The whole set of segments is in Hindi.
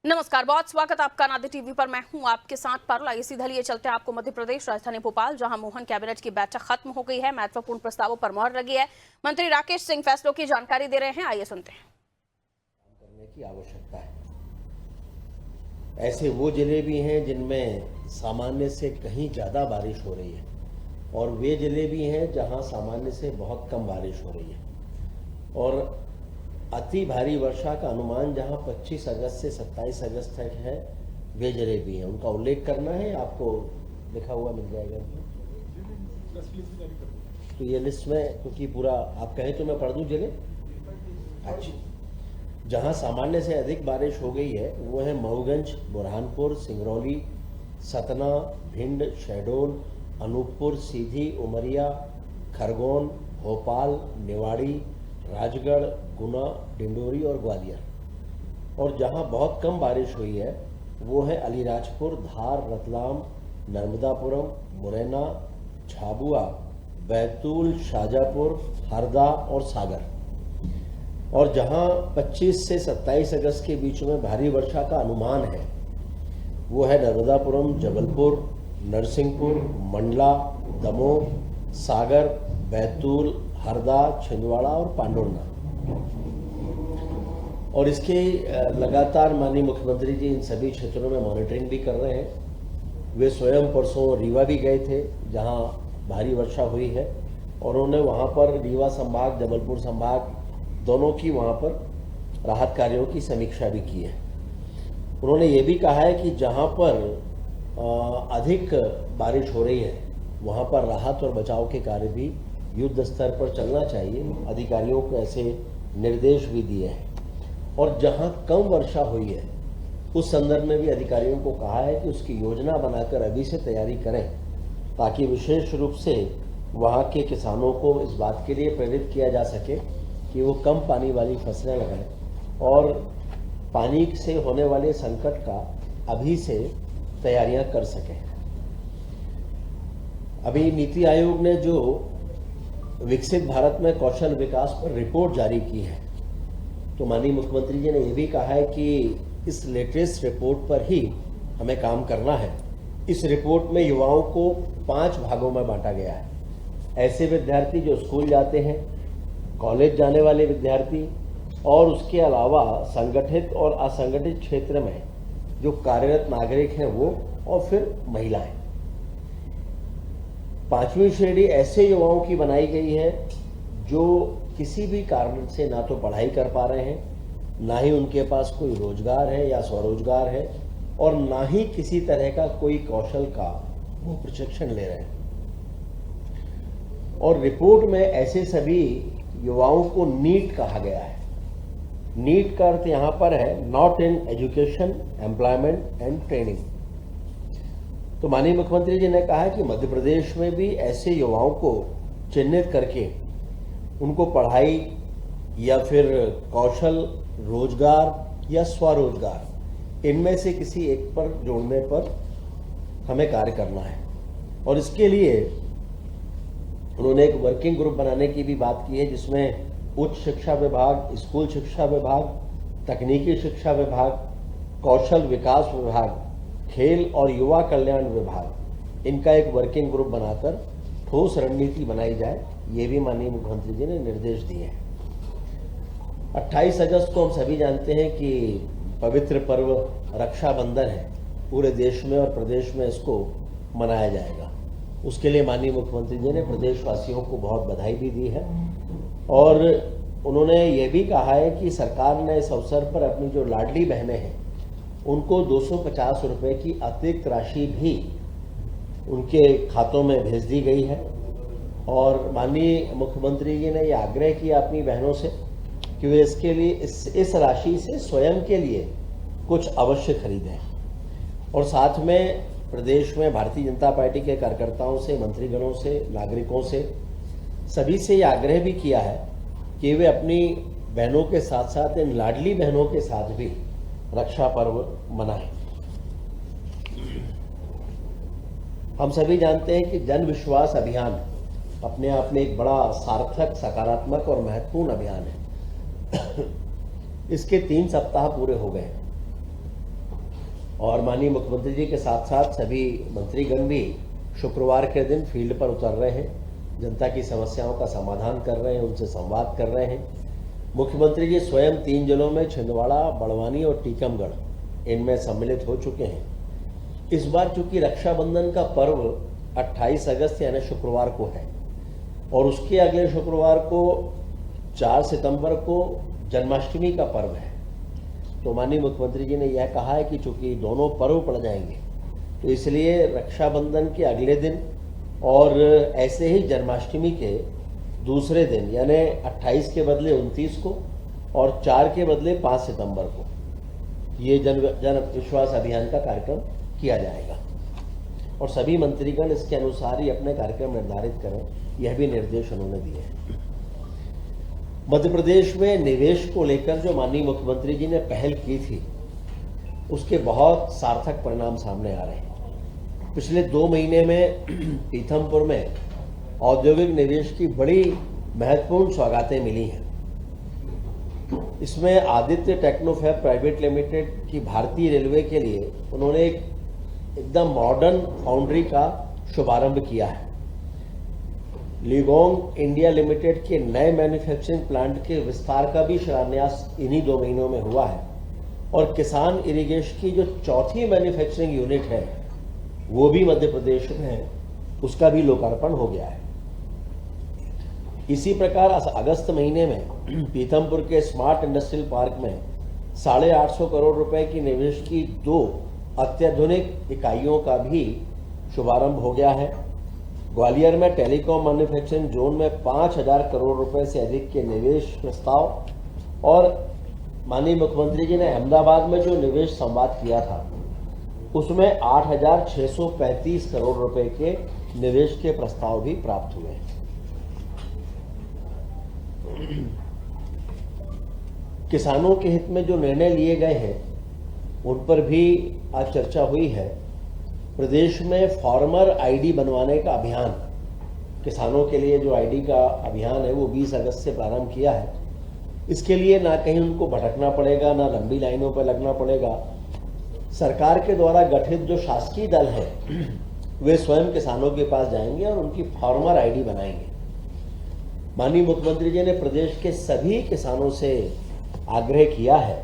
नमस्कार, बहुत स्वागत आपका नादिर टीवी पर। मैं हूं आपके साथ पारुल। आइए सीधा लिए चलते हैं आपको मध्य प्रदेश राजधानी भोपाल, जहां मोहन कैबिनेट की बैठक खत्म हो गई है। महत्वपूर्ण प्रस्तावों पर मोहर लगी है। मंत्री राकेश सिंह फैसलों की जानकारी दे रहे हैं, आइए सुनते हैं। करने की आवश्यकता है। ऐसे वो जिले भी हैं जिनमें सामान्य से कहीं ज़्यादा बारिश हो रही है और वे जिले भी हैं जहां सामान्य से बहुत कम बारिश हो रही है। और अति भारी वर्षा का अनुमान जहां 25 अगस्त से 27 अगस्त तक है, वे जिले भी हैं। उनका उल्लेख करना है, आपको लिखा हुआ मिल जाएगा। तो ये लिस्ट में, क्योंकि पूरा आप कहें तो मैं पढ़ दूं जिले। अच्छा, जहां सामान्य से अधिक बारिश हो गई है वो है मऊगंज, बुरहानपुर, सिंगरौली, सतना, भिंड, शहडोल, अनूपपुर, सीधी, उमरिया, खरगोन, भोपाल, निवाड़ी, राजगढ़, गुना, डिंडोरी और ग्वालियर। और जहां बहुत कम बारिश हुई है वो है अलीराजपुर, धार, रतलाम, नर्मदापुरम, मुरैना, झाबुआ, बैतूल, शाजापुर, हरदा और सागर। और जहां 25 से 27 अगस्त के बीच में भारी वर्षा का अनुमान है वो है नर्मदापुरम, जबलपुर, नरसिंहपुर, मंडला, दमोह, सागर, बैतूल, हरदा, छिंदवाड़ा और पांडुर्ना। और इसके लगातार माननीय मुख्यमंत्री जी इन सभी क्षेत्रों में मॉनिटरिंग भी कर रहे हैं। वे स्वयं परसों रीवा भी गए थे जहां भारी वर्षा हुई है और उन्होंने वहां पर रीवा संभाग, जबलपुर संभाग दोनों की वहां पर राहत कार्यों की समीक्षा भी की है। उन्होंने ये भी कहा है कि जहां पर अधिक बारिश हो रही है वहां पर राहत और बचाव के कार्य भी युद्ध स्तर पर चलना चाहिए। अधिकारियों को ऐसे निर्देश भी दिए हैं। और जहां कम वर्षा हुई है उस संदर्भ में भी अधिकारियों को कहा है कि उसकी योजना बनाकर अभी से तैयारी करें, ताकि विशेष रूप से वहां के किसानों को इस बात के लिए प्रेरित किया जा सके कि वो कम पानी वाली फसलें लगाएं और पानी से होने वाले संकट का अभी से तैयारियां कर सकें। अभी नीति आयोग ने जो विकसित भारत में कौशल विकास पर रिपोर्ट जारी की है, तो माननीय मुख्यमंत्री जी ने यह भी कहा है कि इस लेटेस्ट रिपोर्ट पर ही हमें काम करना है। इस रिपोर्ट में युवाओं को 5 भागों में बांटा गया है। ऐसे विद्यार्थी जो स्कूल जाते हैं, कॉलेज जाने वाले विद्यार्थी और उसके अलावा संगठित और असंगठित क्षेत्र में जो कार्यरत नागरिक हैं वो, और फिर महिलाएं। 5वीं श्रेणी ऐसे युवाओं की बनाई गई है जो किसी भी कारण से ना तो पढ़ाई कर पा रहे हैं, ना ही उनके पास कोई रोजगार है या स्वरोजगार है, और ना ही किसी तरह का कोई कौशल का वो प्रशिक्षण ले रहे हैं। और रिपोर्ट में ऐसे सभी युवाओं को नीट कहा गया है। नीट का अर्थ यहां पर है not in education, employment and training. तो माननीय मुख्यमंत्री जी ने कहा है कि मध्य प्रदेश में भी ऐसे युवाओं को चिन्हित करके उनको पढ़ाई या फिर कौशल, रोजगार या स्वरोजगार, इनमें से किसी एक पर जोड़ने पर हमें कार्य करना है। और इसके लिए उन्होंने एक वर्किंग ग्रुप बनाने की भी बात की है, जिसमें उच्च शिक्षा विभाग, स्कूल शिक्षा विभाग, तकनीकी शिक्षा विभाग, कौशल विकास विभाग, खेल और युवा कल्याण विभाग, इनका एक वर्किंग ग्रुप बनाकर ठोस रणनीति बनाई जाए, ये भी माननीय मुख्यमंत्री जी ने निर्देश दिए हैं। 28 अगस्त को हम सभी जानते हैं कि पवित्र पर्व रक्षाबंधन है। पूरे देश में और प्रदेश में इसको मनाया जाएगा। उसके लिए माननीय मुख्यमंत्री जी ने प्रदेशवासियों को बहुत बधाई भी दी है। और उन्होंने ये भी कहा है कि सरकार ने इस अवसर पर अपनी जो लाडली बहनें हैं उनको 250 रुपये की अतिरिक्त राशि भी उनके खातों में भेज दी गई है। और माननीय मुख्यमंत्री जी ने ये आग्रह किया अपनी बहनों से कि वे इसके लिए इस राशि से स्वयं के लिए कुछ अवश्य खरीदें। और साथ में प्रदेश में भारतीय जनता पार्टी के कार्यकर्ताओं से, मंत्रीगणों से, नागरिकों से, सभी से ये आग्रह भी किया है कि वे अपनी बहनों के साथ साथ इन लाडली बहनों के साथ भी रक्षा पर्व मनाएं। हम सभी जानते हैं कि जन विश्वास अभियान अपने आप में एक बड़ा सार्थक, सकारात्मक और महत्वपूर्ण अभियान है। इसके 3 सप्ताह पूरे हो गए और माननीय मुख्यमंत्री जी के साथ साथ सभी मंत्रीगण भी शुक्रवार के दिन फील्ड पर उतर रहे हैं, जनता की समस्याओं का समाधान कर रहे हैं, उनसे संवाद कर रहे हैं। मुख्यमंत्री जी स्वयं 3 जिलों में छिंदवाड़ा, बड़वानी और टीकमगढ़ इनमें सम्मिलित हो चुके हैं। इस बार चूंकि रक्षाबंधन का पर्व 28 अगस्त यानी शुक्रवार को है और उसके अगले शुक्रवार को 4 सितंबर को जन्माष्टमी का पर्व है, तो माननीय मुख्यमंत्री जी ने यह कहा है कि चूंकि दोनों पर्व पड़ जाएंगे तो इसलिए रक्षाबंधन के अगले दिन और ऐसे ही जन्माष्टमी के दूसरे दिन यानी 28 के बदले 29 को और 4 के बदले 5 सितंबर को ये जन विश्वास अभियान का कार्यक्रम किया जाएगा और सभी मंत्रीगण इसके अनुसार ही अपने कार्यक्रम निर्धारित करें, यह भी निर्देश उन्होंने दिए हैं। मध्य प्रदेश में निवेश को लेकर जो माननीय मुख्यमंत्री जी ने पहल की थी उसके बहुत सार्थक परिणाम सामने आ रहे हैं। पिछले 2 महीने में पीथमपुर में औद्योगिक निवेश की बड़ी महत्वपूर्ण सौगातें मिली हैं। इसमें आदित्य टेक्नोफैब प्राइवेट लिमिटेड की भारतीय रेलवे के लिए उन्होंने एकदम मॉडर्न फाउंड्री का शुभारंभ किया है। लिगोंग इंडिया लिमिटेड के नए मैन्युफैक्चरिंग प्लांट के विस्तार का भी शिलान्यास इन्हीं 2 महीनों में हुआ है और किसान इरिगेशन की जो चौथी मैन्युफैक्चरिंग यूनिट है वो भी मध्य प्रदेश में है, उसका भी लोकार्पण हो गया है। इसी प्रकार अगस्त महीने में पीथमपुर के स्मार्ट इंडस्ट्रियल पार्क में 850 करोड़ रुपए की निवेश की 2 अत्याधुनिक इकाइयों का भी शुभारंभ हो गया है। ग्वालियर में टेलीकॉम मैन्युफैक्चरिंग जोन में 5000 करोड़ रुपए से अधिक के निवेश प्रस्ताव और माननीय मुख्यमंत्री जी ने अहमदाबाद में जो निवेश संवाद किया था उसमें 8635 करोड़ रुपए के निवेश के प्रस्ताव भी प्राप्त हुए हैं। किसानों के हित में जो निर्णय लिए गए हैं उन पर भी आज चर्चा हुई है। प्रदेश में फार्मर आईडी बनवाने का अभियान, किसानों के लिए जो आईडी का अभियान है वो 20 अगस्त से प्रारंभ किया है। इसके लिए ना कहीं उनको भटकना पड़ेगा, ना लंबी लाइनों पर लगना पड़ेगा। सरकार के द्वारा गठित जो शासकीय दल है वे स्वयं किसानों के पास जाएंगे और उनकी फार्मर आईडी बनाएंगे। माननीय मुख्यमंत्री जी ने प्रदेश के सभी किसानों से आग्रह किया है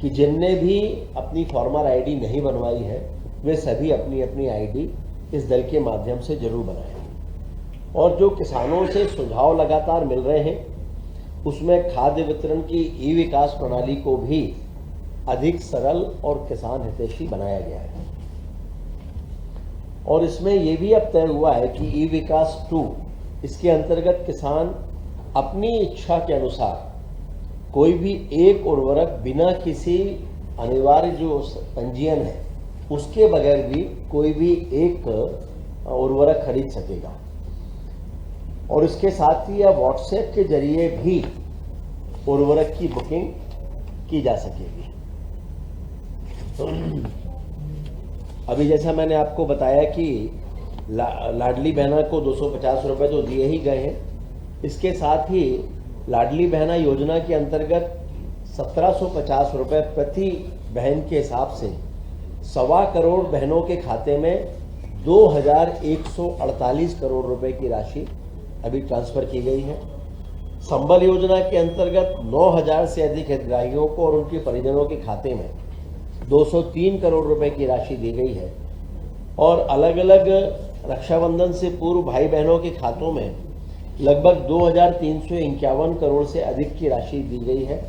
कि जिनने भी अपनी फार्मर आईडी नहीं बनवाई है वे सभी अपनी अपनी आईडी इस दल के माध्यम से जरूर बनाएं। और जो किसानों से सुझाव लगातार मिल रहे हैं उसमें खाद्य वितरण की ई विकास प्रणाली को भी अधिक सरल और किसान हितैषी बनाया गया है। और इसमें यह भी अब तय हुआ है कि ई विकास 2 इसके अंतर्गत किसान अपनी इच्छा के अनुसार कोई भी एक उर्वरक बिना किसी अनिवार्य जो पंजीयन है उसके बगैर भी कोई भी एक उर्वरक खरीद सकेगा। और इसके साथ ही अब व्हाट्सएप के जरिए भी उर्वरक की बुकिंग की जा सकेगी। अभी जैसा मैंने आपको बताया कि लाडली बहना को 250 रुपए तो दिए ही गए हैं, इसके साथ ही लाडली बहना योजना के अंतर्गत 1750 रुपए प्रति बहन के हिसाब से 1.25 करोड़ बहनों के खाते में 2148 करोड़ रुपए की राशि अभी ट्रांसफर की गई है। संबल योजना के अंतर्गत 9000 से अधिक हितग्राहियों को और उनके परिजनों के खाते में 203 करोड़ रुपए की राशि दी गई है। और अलग अलग रक्षाबंधन से पूर्व भाई बहनों के खातों में लगभग 2351 करोड़ से अधिक की राशि दी गई है।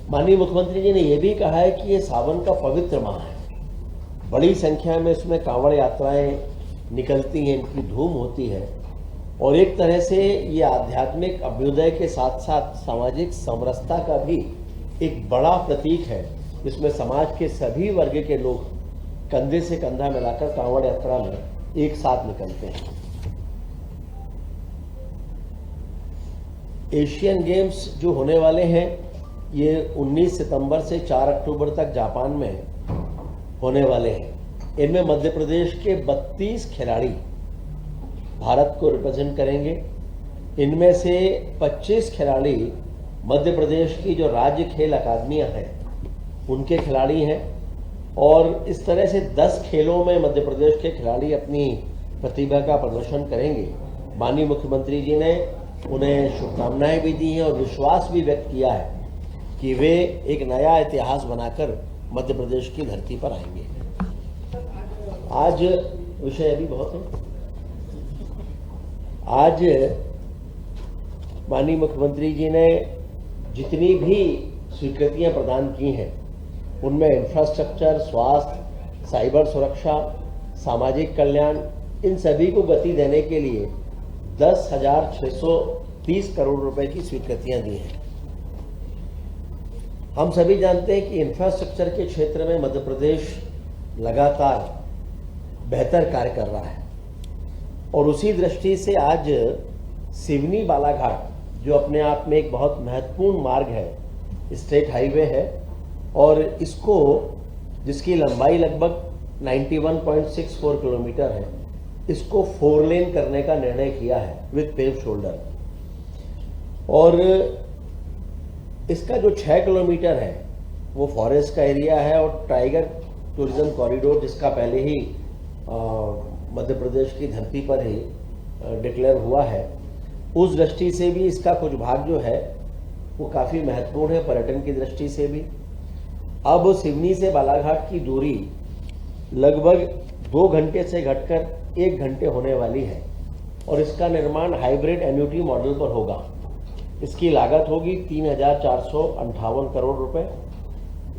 माननीय मुख्यमंत्री जी ने यह भी कहा है कि ये सावन का पवित्र माह है, बड़ी संख्या में इसमें कांवड़ यात्राएं निकलती हैं, इनकी धूम होती है और एक तरह से ये आध्यात्मिक अभ्युदय के साथ साथ सामाजिक समरसता का भी एक बड़ा प्रतीक है, जिसमें समाज के सभी वर्ग के लोग कंधे से कंधा मिलाकर कांवड़ यात्रा में एक साथ निकलते हैं। एशियन गेम्स जो होने वाले हैं ये 19 सितंबर से 4 अक्टूबर तक जापान में होने वाले हैं। इनमें मध्य प्रदेश के 32 खिलाड़ी भारत को रिप्रेजेंट करेंगे। इनमें से 25 खिलाड़ी मध्य प्रदेश की जो राज्य खेल अकादमियां हैं उनके खिलाड़ी हैं और इस तरह से 10 खेलों में मध्य प्रदेश के खिलाड़ी अपनी प्रतिभा का प्रदर्शन करेंगे। माननीय मुख्यमंत्री जी ने उन्हें शुभकामनाएं भी दी हैं और विश्वास भी व्यक्त किया है कि वे एक नया इतिहास बनाकर मध्य प्रदेश की धरती पर आएंगे। आज विषय अभी बहुत है। आज माननीय मुख्यमंत्री जी ने जितनी भी स्वीकृतियां प्रदान की हैं उनमें इंफ्रास्ट्रक्चर, स्वास्थ्य, साइबर सुरक्षा, सामाजिक कल्याण, इन सभी को गति देने के लिए 10,630 करोड़ रुपए की स्वीकृतियां दी हैं। हम सभी जानते हैं कि इंफ्रास्ट्रक्चर के क्षेत्र में मध्य प्रदेश लगातार बेहतर कार्य कर रहा है और उसी दृष्टि से आज सिवनी बालाघाट, जो अपने आप में एक बहुत महत्वपूर्ण मार्ग है, स्टेट हाईवे है, और इसको, जिसकी लंबाई लगभग 91.64 किलोमीटर है, इसको 4 लेन करने का निर्णय किया है विद पेव शोल्डर। और इसका जो 6 किलोमीटर है वो फॉरेस्ट का एरिया है और टाइगर टूरिज्म कॉरिडोर, जिसका पहले ही मध्य प्रदेश की धरती पर ही डिक्लेयर हुआ है, उस दृष्टि से भी इसका कुछ भाग जो है वो काफ़ी महत्वपूर्ण है पर्यटन की दृष्टि से भी। अब सिवनी से बालाघाट की दूरी लगभग 2 घंटे से घटकर 1 घंटे होने वाली है और इसका निर्माण हाइब्रिड एन्युटी मॉडल पर होगा। इसकी लागत होगी 3,458 करोड़ रुपए।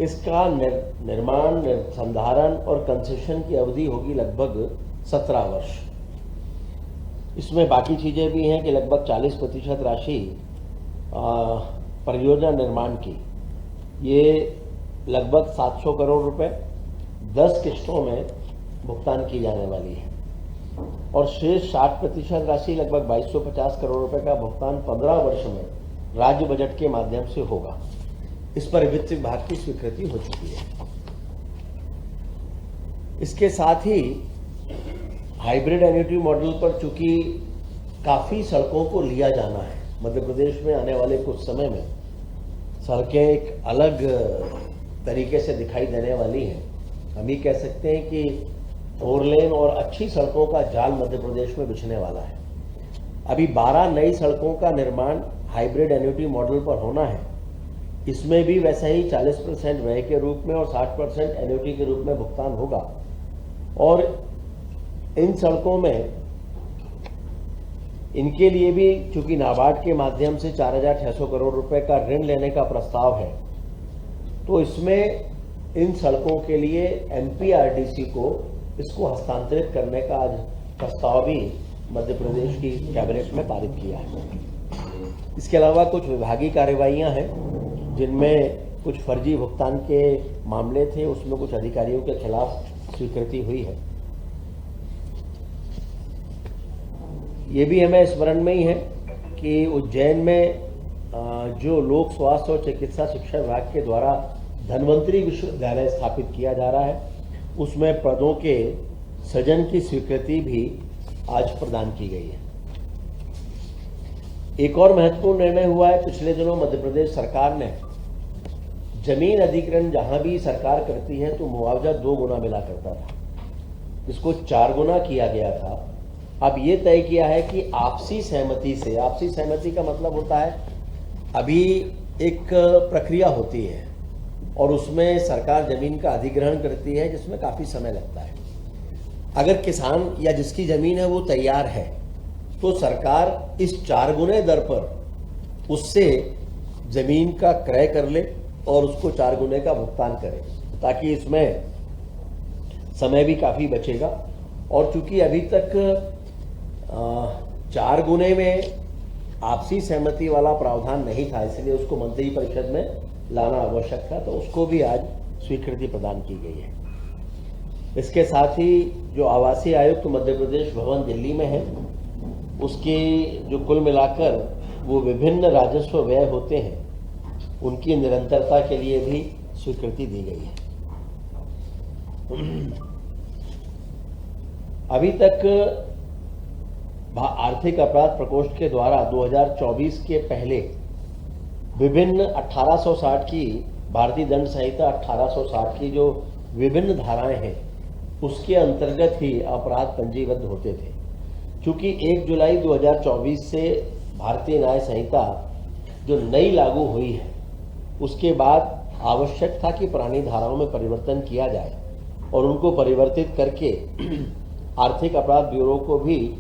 इसका निर्माण, संधारण और कंसेशन की अवधि होगी लगभग 17 वर्ष। इसमें बाकी चीज़ें भी हैं कि लगभग 40% राशि परियोजना निर्माण की, ये लगभग 700 करोड़ रुपए 10 किस्तों में भुगतान की जाने वाली है और शेष 60% राशि लगभग 2250 करोड़ रुपए का भुगतान 15 वर्ष में राज्य बजट के माध्यम से होगा। इस पर वित्त विभाग की स्वीकृति हो चुकी है। इसके साथ ही हाइब्रिड एन्युटी मॉडल पर चूंकि काफ़ी सड़कों को लिया जाना है, मध्य प्रदेश में आने वाले कुछ समय में सड़कें एक अलग तरीके से दिखाई देने वाली हैं। हम ये कह सकते हैं कि 4 लेन और अच्छी सड़कों का जाल मध्य प्रदेश में बिछने वाला है। अभी 12 नई सड़कों का निर्माण हाइब्रिड एन्युटी मॉडल पर होना है। इसमें भी वैसा ही 40% व्यय के रूप में और 60% एन्युटी के रूप में भुगतान होगा और इन सड़कों में इनके लिए भी चूंकि नाबार्ड के माध्यम से 4,600 करोड़ रुपए का ऋण लेने का प्रस्ताव है, तो इसमें इन सड़कों के लिए एमपीआरडीसी को इसको हस्तांतरित करने का आज प्रस्ताव भी मध्य प्रदेश की कैबिनेट में पारित किया है। इसके अलावा कुछ विभागीय कार्रवाइयां हैं जिनमें कुछ फर्जी भुगतान के मामले थे, उसमें कुछ अधिकारियों के खिलाफ स्वीकृति हुई है। ये भी हमें स्मरण में ही है कि उज्जैन में जो लोक स्वास्थ्य और चिकित्सा शिक्षा विभाग के द्वारा धन्वंतरी विश्वविद्यालय स्थापित किया जा रहा है, उसमें पदों के सृजन की स्वीकृति भी आज प्रदान की गई है। एक और महत्वपूर्ण निर्णय हुआ है, पिछले दिनों मध्य प्रदेश सरकार ने जमीन अधिग्रहण जहां भी सरकार करती है तो मुआवजा 2 गुना मिला करता था, जिसको 4 गुना किया गया था। अब ये तय किया है कि आपसी सहमति से, आपसी सहमति का मतलब होता है अभी एक प्रक्रिया होती है और उसमें सरकार जमीन का अधिग्रहण करती है जिसमें काफ़ी समय लगता है। अगर किसान या जिसकी जमीन है वो तैयार है तो सरकार इस 4 गुने दर पर उससे जमीन का क्रय कर ले और उसको 4 गुने का भुगतान करे, ताकि इसमें समय भी काफ़ी बचेगा। और चूंकि अभी तक 4 गुने में आपसी सहमति वाला प्रावधान नहीं था, इसलिए उसको मंत्री परिषद में लाना आवश्यक था, तो उसको भी आज स्वीकृति प्रदान की गई है। इसके साथ ही जो आवासीय आयुक्त मध्य प्रदेश भवन दिल्ली में है, उसकी जो कुल मिलाकर वो विभिन्न राजस्व व्यय होते हैं, उनकी निरंतरता के लिए भी स्वीकृति दी गई है। अभी तक आर्थिक अपराध प्रकोष्ठ के द्वारा 2024 के पहले विभिन्न 1860 की भारतीय दंड संहिता 1860 की जो विभिन्न धाराएं हैं, उसके अंतर्गत ही अपराध पंजीबद्ध होते थे। क्योंकि 1 जुलाई 2024 से भारतीय न्याय संहिता जो नई लागू हुई है, उसके बाद आवश्यक था कि पुरानी धाराओं में परिवर्तन किया जाए और उनको परिवर्तित करके आर्थिक अपराध ब्यूरो को भी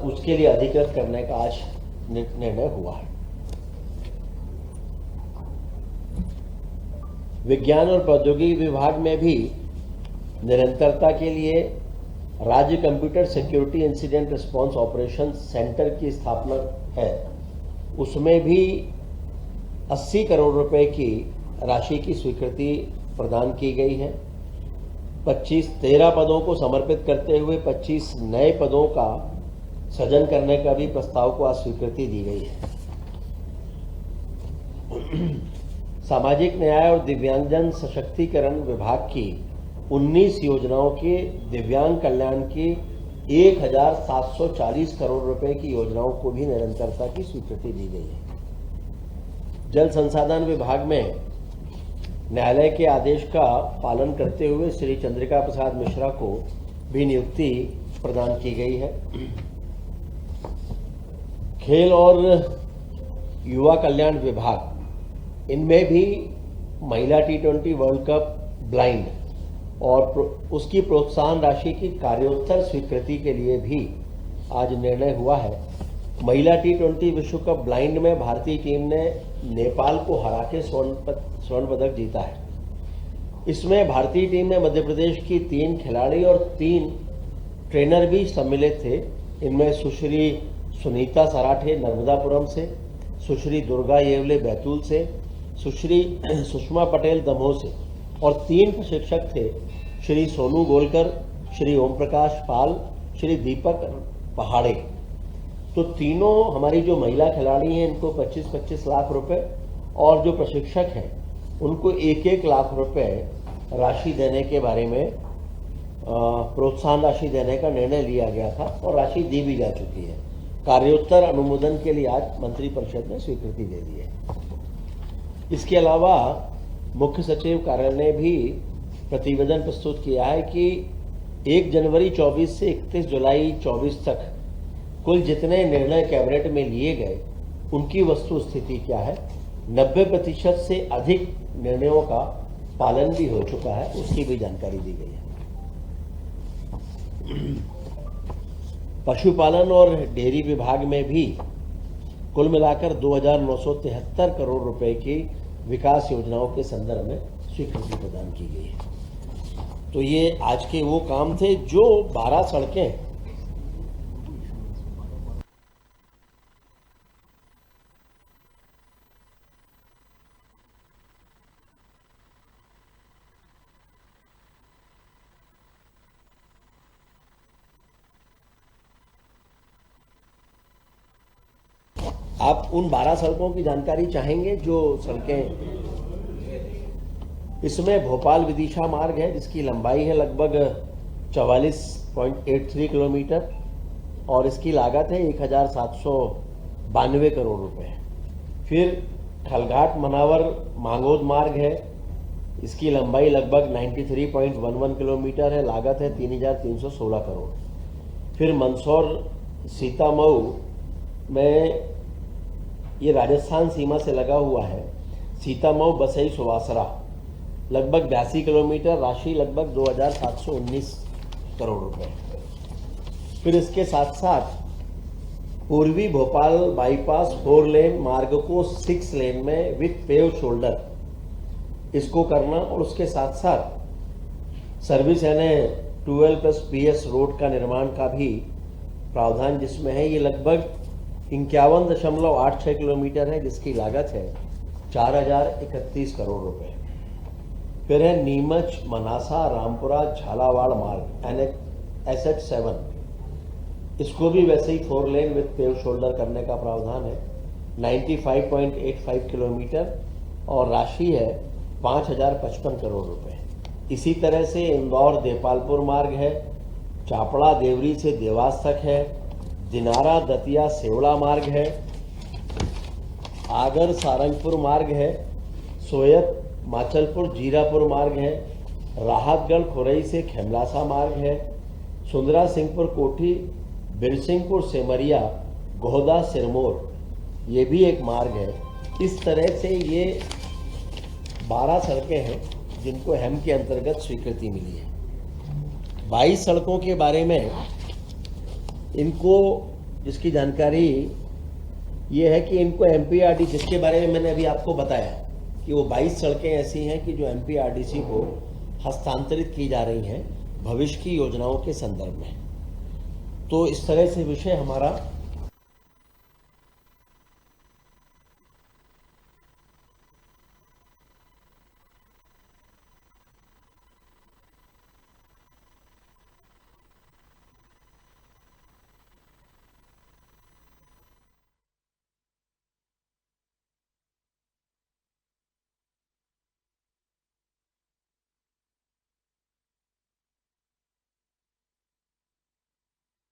उसके लिए अधिकृत करने का आज निर्णय हुआ है। विज्ञान और प्रौद्योगिकी विभाग में भी निरंतरता के लिए राज्य computer security incident response operation centre की स्थापना है। उसमें भी 80 करोड़ रुपए की राशि की स्वीकृति प्रदान की गई है। 13 पदों को समर्पित करते हुए 25 नए पदों का सृजन करने का भी प्रस्ताव को आज स्वीकृति दी गई है। सामाजिक न्याय और दिव्यांगजन सशक्तिकरण विभाग की 19 योजनाओं के दिव्यांग कल्याण की 1740 करोड़ रुपए की योजनाओं को भी निरंतरता की स्वीकृति दी गई है। जल संसाधन विभाग में न्यायालय के आदेश का पालन करते हुए श्री चंद्रिका प्रसाद मिश्रा को भी नियुक्ति प्रदान की गई है। खेल और युवा कल्याण विभाग, इनमें भी महिला T20 वर्ल्ड कप ब्लाइंड और उसकी प्रोत्साहन राशि की कार्योत्तर स्वीकृति के लिए भी आज निर्णय हुआ है। महिला T20 विश्व कप ब्लाइंड में भारतीय टीम ने नेपाल को हरा के स्वर्ण पदक जीता है। इसमें भारतीय टीम में मध्य प्रदेश की 3 खिलाड़ी और 3 ट्रेनर भी सम्मिलित थे। इनमें सुश्री सुनीता सराठे नर्मदापुरम से, सुश्री दुर्गा येवले बैतूल से, सुश्री सुषमा पटेल दमोह से और 3 प्रशिक्षक थे, श्री सोनू गोलकर, श्री ओम प्रकाश पाल, श्री दीपक पहाड़े। तो तीनों हमारी जो महिला खिलाड़ी हैं इनको 25-25 लाख रुपए और जो प्रशिक्षक हैं उनको 1-1 लाख रुपए राशि देने के बारे में प्रोत्साहन राशि देने का निर्णय लिया गया था और राशि दी भी जा चुकी है। कार्योत्तर अनुमोदन के लिए आज मंत्रिपरिषद ने स्वीकृति दे दी है। इसके अलावा मुख्य सचिव कार्यालय ने भी प्रतिवेदन प्रस्तुत किया है कि 1 जनवरी 24 से 31 जुलाई 24 तक कुल जितने निर्णय कैबिनेट में लिए गए उनकी वस्तु स्थिति क्या है। 90% से अधिक निर्णयों का पालन भी हो चुका है, उसकी भी जानकारी दी गई है। पशुपालन और डेयरी विभाग में भी कुल मिलाकर 2,973 करोड़ रुपए की विकास योजनाओं के संदर्भ में स्वीकृति प्रदान की गई है। तो ये आज के वो काम थे जो 12 सड़कें आप उन 12 सड़कों की जानकारी चाहेंगे जो सड़कें, इसमें भोपाल विदिशा मार्ग है जिसकी लंबाई है लगभग 44.83 किलोमीटर और इसकी लागत है 1,792 करोड़ रुपए। फिर खलघाट मनावर मांगोद मार्ग है, इसकी लंबाई लगभग 93.11 किलोमीटर है, लागत है 3,316 करोड़। फिर मंदसौर सीतामऊ में ये राजस्थान सीमा से लगा हुआ है, सीतामऊ बसई सुवासरा लगभग 82 किलोमीटर, राशि लगभग 2,719 करोड़ रुपए। फिर इसके साथ साथ पूर्वी भोपाल बाईपास 4 लेन मार्ग को 6 लेन में विथ पेव शोल्डर इसको करना और उसके साथ साथ सर्विस यानी 12+ PS रोड का निर्माण का भी प्रावधान जिसमें है। ये लगभग 51.86 किलोमीटर है जिसकी लागत है 4,031 करोड़ रुपए। फिर है नीमच मनासा रामपुरा झालावाड़ मार्ग SH7, इसको भी वैसे ही 4 लेन विथ पेव शोल्डर करने का प्रावधान है, 95.85 किलोमीटर और राशि है 5,055 करोड़ रुपए। इसी तरह से इंदौर देपालपुर मार्ग है, चापड़ा देवरी से देवास तक है, दिनारा दतिया सेवड़ा मार्ग है, आगर सारंगपुर मार्ग है, सोयत माचलपुर जीरापुर मार्ग है, राहतगढ़ खुरई से खेमलासा मार्ग है, सुंदरा सिंहपुर कोठी, बिरसिंहपुर सेमरिया, गोहदा सिरमौर, ये भी एक मार्ग है। इस तरह से ये 12 सड़कें हैं जिनको हेम के अंतर्गत स्वीकृति मिली है। 22 सड़कों के बारे में इनको जिसकी जानकारी ये है कि इनको एमपीआरडी, जिसके बारे में मैंने अभी आपको बताया कि वो 22 सड़कें ऐसी हैं कि जो एमपीआरडीसी को हस्तांतरित की जा रही हैं भविष्य की योजनाओं के संदर्भ में। तो इस तरह से विषय हमारा